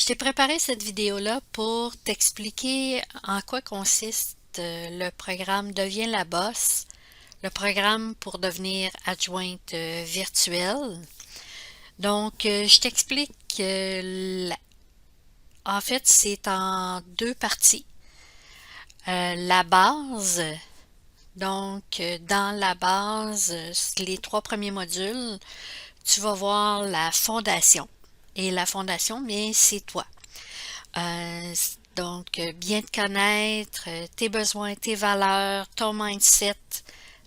t'ai préparé cette vidéo-là pour t'expliquer en quoi consiste le programme Deviens la boss, le programme pour devenir adjointe virtuelle. Donc, je t'explique en fait, c'est en deux parties. La base, donc dans la base, les trois premiers modules, tu vas voir la fondation. Et la fondation, bien, c'est toi. Donc, bien te connaître, tes besoins, tes valeurs, ton mindset,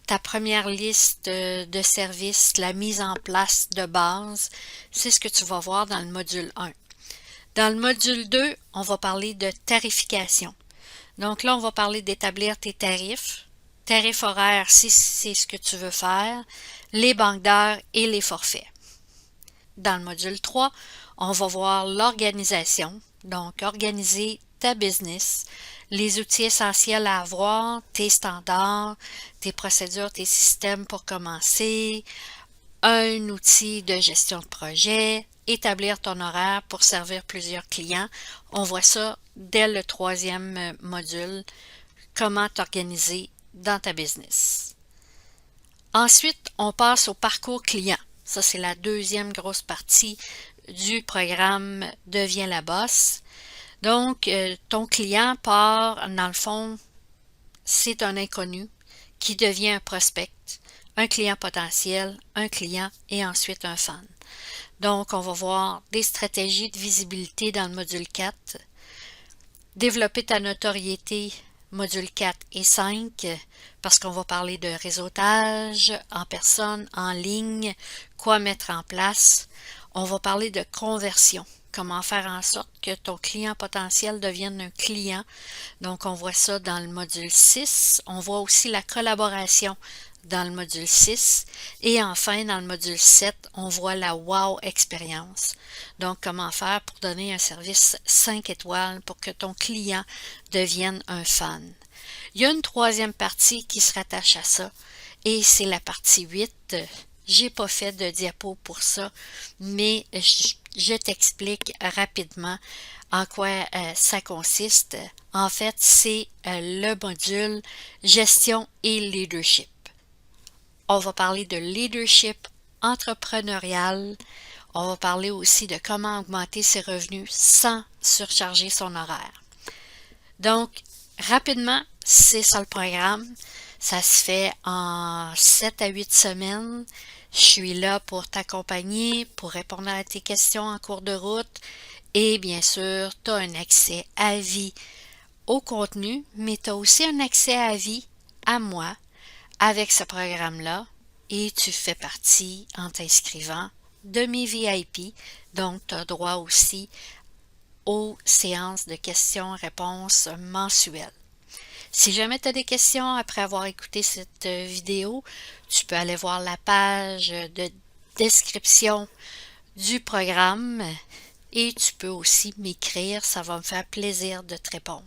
ta première liste de services, la mise en place de base, c'est ce que tu vas voir dans le module 1. Dans le module 2, on va parler de tarification. Donc là, on va parler d'établir tes tarifs horaires si c'est ce que tu veux faire, les banques d'heures et les forfaits. Dans le module 3, on va voir l'organisation, donc organiser ta business, les outils essentiels à avoir, tes standards, tes procédures, tes systèmes pour commencer, un outil de gestion de projet, établir ton horaire pour servir plusieurs clients. On voit ça dès le troisième module, comment t'organiser dans ta business. Ensuite, on passe au parcours client. Ça, c'est la deuxième grosse partie du programme Deviens la boss. Donc, ton client part, dans le fond, c'est un inconnu qui devient un prospect, un client potentiel, un client et ensuite un fan. Donc, on va voir des stratégies de visibilité dans le module 4, développer ta notoriété, module 4 et 5, parce qu'on va parler de réseautage en personne, en ligne, quoi mettre en place. On va parler de conversion, comment faire en sorte que ton client potentiel devienne un client. Donc, on voit ça dans le module 6. On voit aussi la collaboration dans le module 6. Et enfin, dans le module 7, on voit la wow expérience. Donc, comment faire pour donner un service 5 étoiles pour que ton client devienne un fan. Il y a une troisième partie qui se rattache à ça et c'est la partie 8. J'ai pas fait de diapo pour ça, mais je t'explique rapidement en quoi ça consiste. En fait, c'est le module gestion et leadership. On va parler de leadership entrepreneurial. On va parler aussi de comment augmenter ses revenus sans surcharger son horaire. Donc, rapidement, c'est ça le programme. Ça se fait en 7 à 8 semaines. Je suis là pour t'accompagner, pour répondre à tes questions en cours de route. Et bien sûr, tu as un accès à vie au contenu, mais tu as aussi un accès à vie à moi avec ce programme-là. Et tu fais partie, en t'inscrivant, de mes VIP. Donc, tu as droit aussi aux séances de questions-réponses mensuelles. Si jamais tu as des questions après avoir écouté cette vidéo, tu peux aller voir la page de description du programme et tu peux aussi m'écrire, ça va me faire plaisir de te répondre.